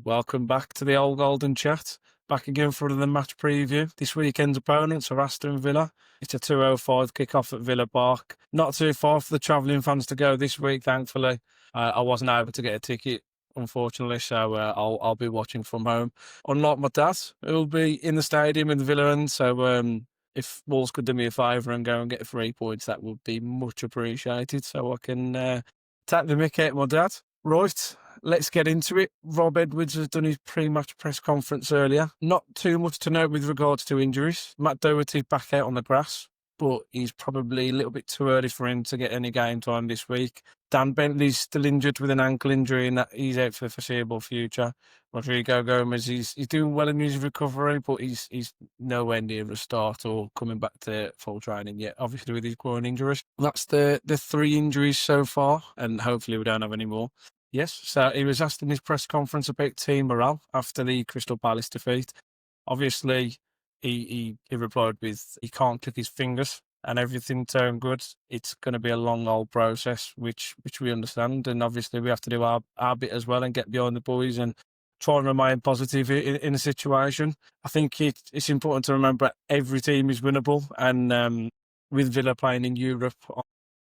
Welcome back to the old golden chat. Back again for the match preview. This weekend's opponents are Aston Villa. It's a 2:05 kick-off at Villa Park. Not too far for the travelling fans to go this week, thankfully. I wasn't able to get a ticket, unfortunately, so I'll be watching from home. Unlike my dad, who'll be in the stadium in the Villa end, so if Wolves could do me a favour and go and get 3 points, that would be much appreciated, so I can take the mick out of my dad. Right, let's get into it. Rob Edwards has done his pre-match press conference earlier. Not too much to note with regards to injuries. Matt Doherty's back out on the grass, but he's probably a little bit too early for him to get any game time this week. Dan Bentley's still injured with an ankle injury and that he's out for the foreseeable future. Rodrigo Gomez, he's doing well in his recovery, but he's nowhere near a start or coming back to full training yet, obviously with his groin injuries. That's the 3 injuries so far, and hopefully we don't have any more. Yes, so he was asked in his press conference about team morale after the Crystal Palace defeat. Obviously, he replied with he can't click his fingers and everything turned good. It's going to be a long old process, which we understand, and obviously we have to do our bit as well and get behind the boys and try and remain positive in a situation. I think it's important to remember every team is winnable, and with Villa playing in Europe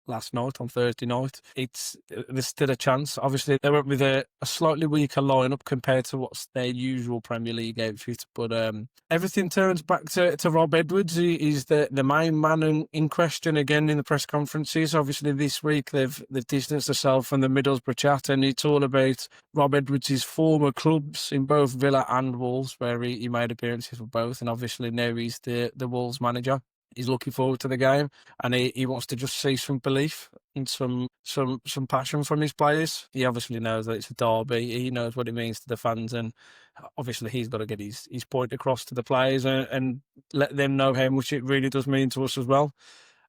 last night, on Thursday night, there's still a chance. Obviously, they went with a slightly weaker lineup compared to what's their usual Premier League outfit, but everything turns back to Rob Edwards. He's the main man in question again in the press conferences. Obviously, this week they've distanced themselves from the Middlesbrough chat, and it's all about Rob Edwards' former clubs in both Villa and Wolves, where he made appearances for both, and obviously now he's the Wolves manager. He's looking forward to the game, and he wants to just see some belief and some passion from his players. He obviously knows that it's a derby. He knows what it means to the fans, and obviously he's got to get his point across to the players and let them know how much it really does mean to us as well.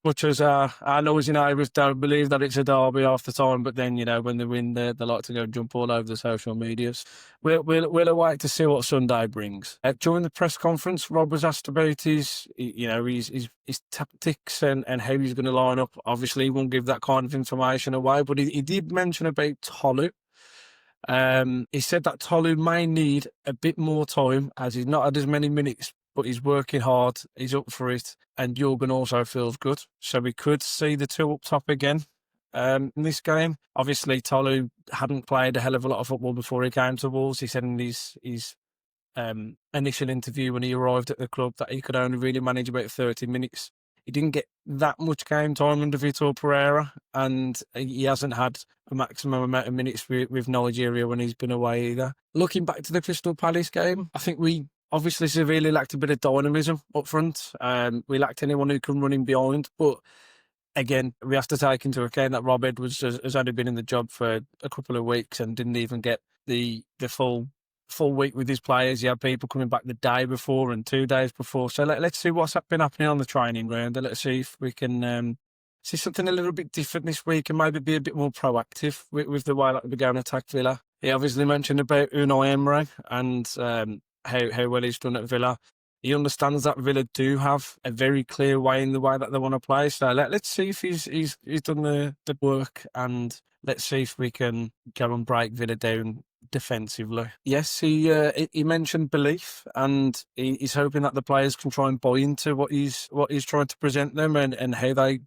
Much as I know as Irish don't believe that it's a derby half the time, but then, when they win, they like to go jump all over the social medias. We'll await to see what Sunday brings. During the press conference, Rob was asked about his tactics and how he's going to line up. Obviously, he won't give that kind of information away, but he did mention about Tolu. He said that Tolu may need a bit more time as he's not had as many minutes, but he's working hard, he's up for it, and Jurgen also feels good. So we could see the two up top again in this game. Obviously, Tolu hadn't played a hell of a lot of football before he came to Wolves. He said in his initial interview when he arrived at the club that he could only really manage about 30 minutes. He didn't get that much game time under Vitor Pereira, and he hasn't had a maximum amount of minutes with Nigeria when he's been away either. Looking back to the Crystal Palace game, I think we obviously severely lacked a bit of dynamism up front. We lacked anyone who can run in behind, but again, we have to take into account that Rob Edwards has only been in the job for a couple of weeks and didn't even get the full week with his players. He had people coming back the day before and 2 days before. So let's see what's been happening on the training ground, and let's see if we can see something a little bit different this week and maybe be a bit more proactive with the way that we're going to attack Villa. He obviously mentioned about Unai Emery and how well he's done at Villa. He understands that Villa do have a very clear way in the way that they want to play. So let's see if he's done the work, and let's see if we can go and break Villa down defensively. Yes, he mentioned belief, and he's hoping that the players can try and buy into what he's trying to present them and how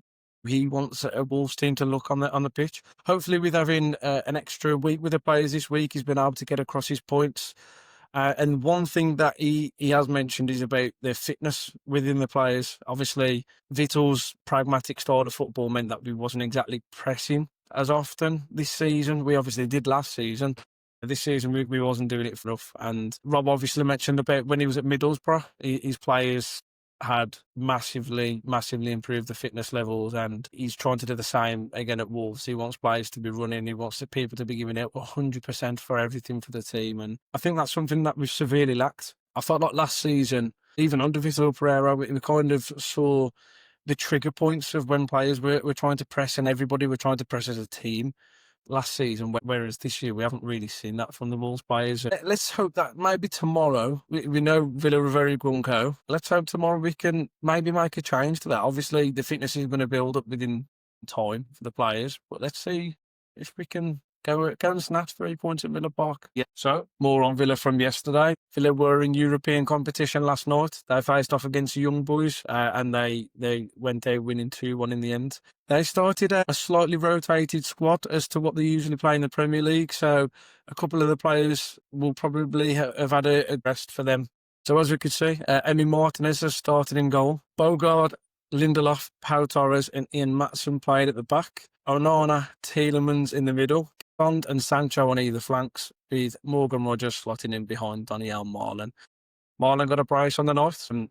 he wants a Wolves team to look on the pitch. Hopefully, with having an extra week with the players this week, he's been able to get across his points. And one thing that he has mentioned is about their fitness within the players. Obviously, Vitor's pragmatic style of football meant that we wasn't exactly pressing as often this season. We obviously did last season. This season, we wasn't doing it enough. And Rob obviously mentioned about when he was at Middlesbrough, his players had massively improved the fitness levels, and he's trying to do the same again at Wolves. He wants players to be running, he wants the people to be giving out 100% for everything for the team, and I think that's something that we've severely lacked. I felt like last season, even under Vitor Pereira, we kind of saw the trigger points of when players were trying to press, and everybody were trying to press as a team last season, whereas this year we haven't really seen that from the Wolves players. Let's hope that maybe tomorrow, we know Villa are very gung-ho. Let's hope tomorrow we can maybe make a change to that. Obviously, the fitness is going to build up within time for the players, but let's see if we can Go and snatch 3 points at Villa Park. Yeah. So, more on Villa from yesterday. Villa were in European competition last night. They faced off against the Young Boys, and they went out winning 2-1 in the end. They started a slightly rotated squad as to what they usually play in the Premier League, so a couple of the players will probably have had a rest for them. So as we could see, Emi Martinez has started in goal. Bogard, Lindelof, Pau Torres and Ian Matson played at the back. Onana, Tielemans in the middle. Bond and Sancho on either flanks, with Morgan Rogers slotting in behind Daniel Marlon. Marlon got a brace on the night, and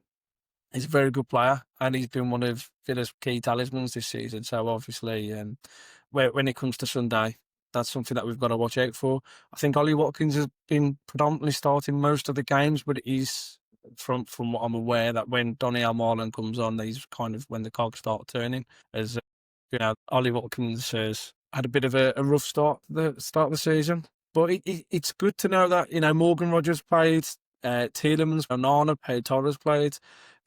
he's a very good player, and he's been one of Villa's key talismans this season. So obviously, when it comes to Sunday, that's something that we've got to watch out for. I think Ollie Watkins has been predominantly starting most of the games, but it is from what I'm aware that when Daniel Marlon comes on, he's kind of when the cogs start turning. As Ollie Watkins has had a bit of a rough start of the season, but it's good to know that Morgan Rogers played, Tielemans, Onana, Pau Torres played.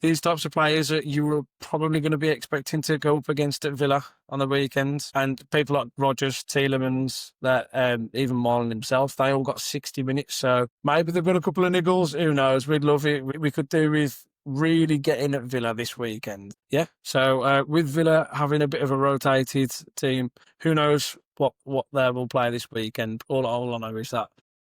These types of players that you were probably going to be expecting to go up against at Villa on the weekend, and people like Rogers, Tielemans, that even Marlon himself, they all got 60 minutes. So maybe they've got a couple of niggles. Who knows? We'd love it. We could do with really getting at Villa this weekend. Yeah. So with Villa having a bit of a rotated team, who knows what they will play this weekend. All I know is that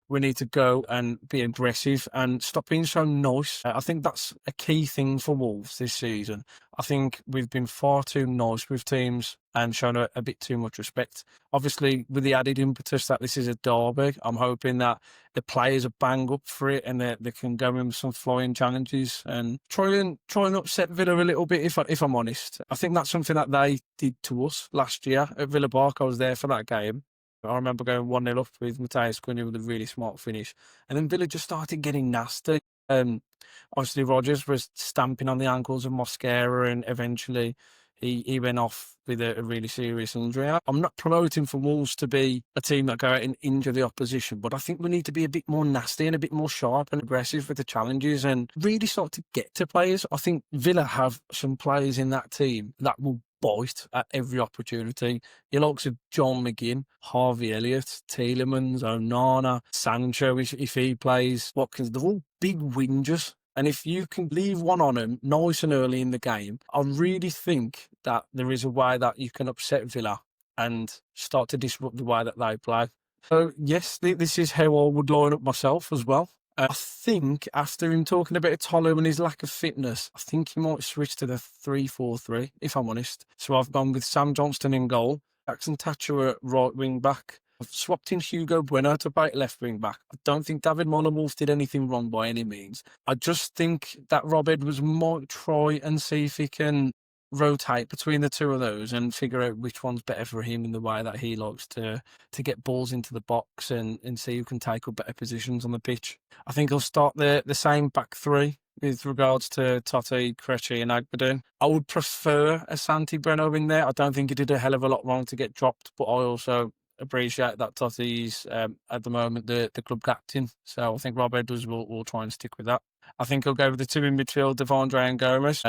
we need to go and be aggressive and stop being so nice. I think that's a key thing for Wolves this season. I think we've been far too nice with teams and shown a bit too much respect. Obviously, with the added impetus that this is a derby, I'm hoping that the players are bang up for it and they can go in with some flying challenges and try and upset Villa a little bit, if I'm honest. I think that's something that they did to us last year at Villa Park. I was there for that game. I remember going 1-0 up with Matthias Cunha with a really smart finish. And then Villa just started getting nasty. Obviously, Rogers was stamping on the ankles of Mosquera, and eventually he went off with a really serious injury. I'm not promoting for Wolves to be a team that go out and injure the opposition, but I think we need to be a bit more nasty and a bit more sharp and aggressive with the challenges and really start to get to players. I think Villa have some players in that team that will bite at every opportunity. Your likes of John McGinn, Harvey Elliott, Tielemans, Onana, Sancho, if he plays, Watkins, they're all big whingers. And if you can leave one on them nice and early in the game, I really think that there is a way that you can upset Villa and start to disrupt the way that they play. So, yes, this is how I would line up myself as well. I think after him talking about Tolu and his lack of fitness, I think he might switch to the 3-4-3, if I'm honest. So I've gone with Sam Johnston in goal, Jackson Thatcher at right wing back. I've swapped in Hugo Bueno to play left wing back. I don't think David Mollewolf did anything wrong by any means. I just think that Rob Edwards might try and see if he can rotate between the two of those and figure out which one's better for him in the way that he likes to get balls into the box and see who can take up better positions on the pitch. I think he'll start the same back three with regards to Totti, Krejci and Agbadou. I would prefer a Santi Breno in there. I don't think he did a hell of a lot wrong to get dropped, but I also appreciate that Totti's at the moment the club captain. So I think Rob Edwards will try and stick with that. I think he'll go with the two in midfield, Devondre and Gomez.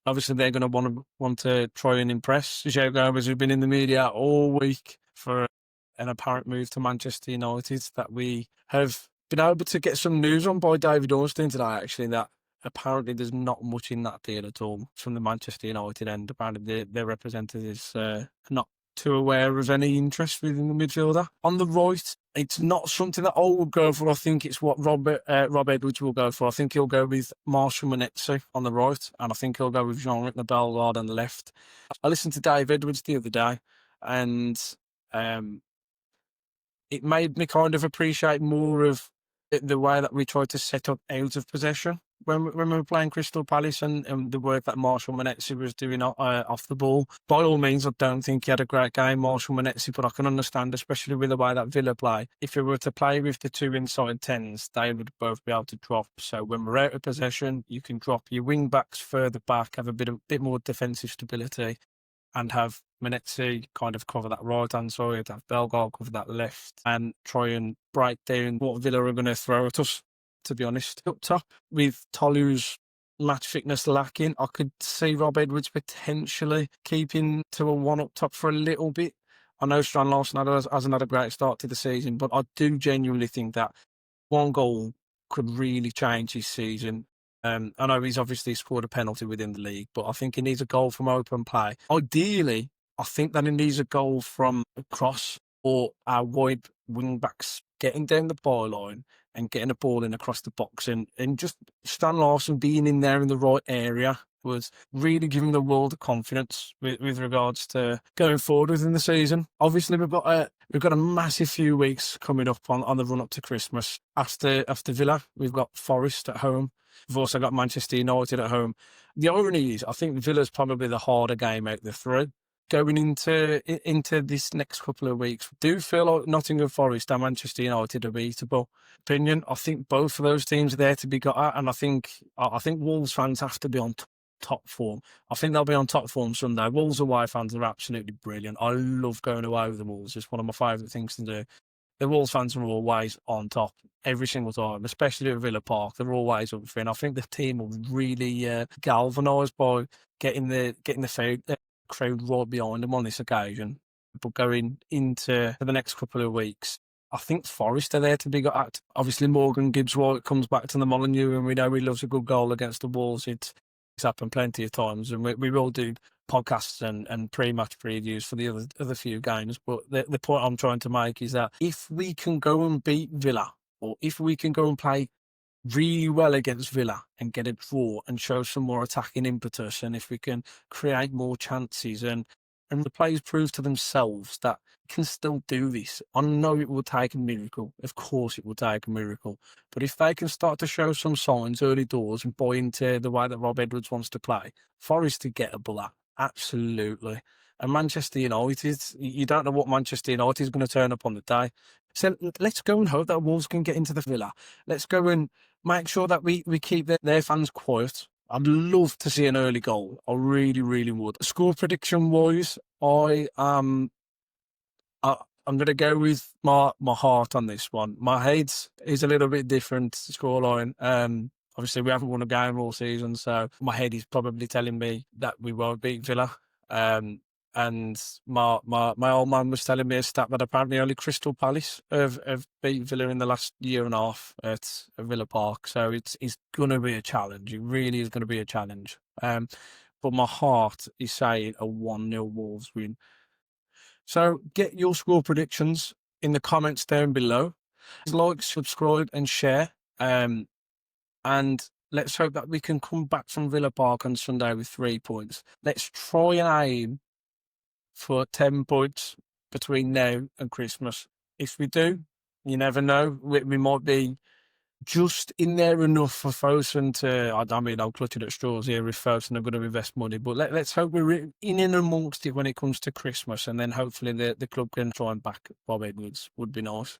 Obviously, they're going to want to try and impress. Joe Gomez, who's been in the media all week for an apparent move to Manchester United, that we have been able to get some news on by David Ornstein today, actually, that apparently there's not much in that deal at all from the Manchester United end. Apparently, their representatives not too aware of any interest within the midfielder. On the right, it's not something that I would go for. I think it's what Rob Edwards will go for. I think he'll go with Marshall Monetsi on the right, and I think he'll go with Jean-Luc Bellegarde on the left. I listened to Dave Edwards the other day, and it made me kind of appreciate more of the way that we tried to set up out of possession when we were playing Crystal Palace and the work that Marshall Monetsi was doing off the ball. By all means, I don't think he had a great game, Marshall Monetsi, but I can understand, especially with the way that Villa play, if we were to play with the two inside tens, they would both be able to drop. So when we're out of possession, you can drop your wing backs further back, have a bit more defensive stability, and have Monetsi kind of cover that right-hand side, have Bellegarde cover that left, and try and break down what Villa are going to throw at us, to be honest. Up top, with Tolu's match fitness lacking, I could see Rob Edwards potentially keeping to a one up top for a little bit. I know Strand Larsen hasn't had a great start to the season, but I do genuinely think that one goal could really change his season. I know he's obviously scored a penalty within the league, but I think he needs a goal from open play. Ideally, I think that he needs a goal from a cross or our wide wing backs getting down the byline and getting a ball in across the box, and just Stan Larsen being in there in the right area was really giving the world the confidence with regards to going forward within the season. Obviously, we've got a massive few weeks coming up on the run up to Christmas. After Villa, we've got Forest at home. We've also got Manchester United at home. The irony is, I think Villa's probably the harder game out of the three. Going into this next couple of weeks, do feel like Nottingham Forest and Manchester United are beatable. Opinion, I think both of those teams are there to be got at, and I think Wolves fans have to be on top form. I think they'll be on top form Sunday. Wolves away fans are absolutely brilliant. I love going away with the Wolves. It's one of my favourite things to do. The Wolves fans are always on top every single time, especially at Villa Park. They're always up for it. And I think the team will really galvanised by getting the crowd right behind them on this occasion. But going into the next couple of weeks, I think Forest are there to be got at. Obviously, Morgan Gibbs-White comes back to the Molineux, and we know he loves a good goal against the Wolves. It's happened plenty of times, and we will do podcasts and pre-match previews for the other few games. But the point I'm trying to make is that if we can go and beat Villa, or if we can go and play really well against Villa and get a draw and show some more attacking impetus, and if we can create more chances and the players prove to themselves that can still do this. I know it will take a miracle. Of course it will take a miracle. But if they can start to show some signs early doors and buy into the way that Rob Edwards wants to play, Forest are gettable at. Absolutely. And Manchester United, you don't know what Manchester United is going to turn up on the day. So let's go and hope that Wolves can get into the Villa. Let's go and make sure that we keep their fans quiet. I'd love to see an early goal. I really, really would. Score prediction wise, I'm going to go with my heart on this one. My head is a little bit different scoreline. Obviously, we haven't won a game all season, so my head is probably telling me that we won't beat Villa. And my old man was telling me a stat that apparently only Crystal Palace have beat Villa in the last year and a half at Villa Park. So it's going to be a challenge. It really is going to be a challenge. But my heart is saying a 1-0 Wolves win. So get your score predictions in the comments down below. Like, subscribe and share. And let's hope that we can come back from Villa Park on Sunday with 3 points. Let's try and aim for 10 points between now and Christmas. If we do, you never know. We might be just in there enough for Fosun to, I mean, I'm clutching at straws here if Fosun are going to invest money, but let's hope we're in and amongst it when it comes to Christmas, and then hopefully the club can try and back Bob Edwards. Would be nice.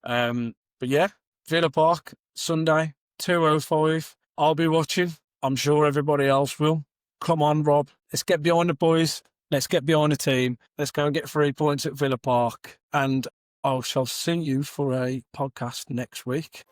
But yeah, Villa Park, Sunday, 2:05. I'll be watching. I'm sure everybody else will. Come on, Rob. Let's get behind the boys. Let's get behind the team. Let's go and get 3 points at Villa Park. And I shall see you for a podcast next week.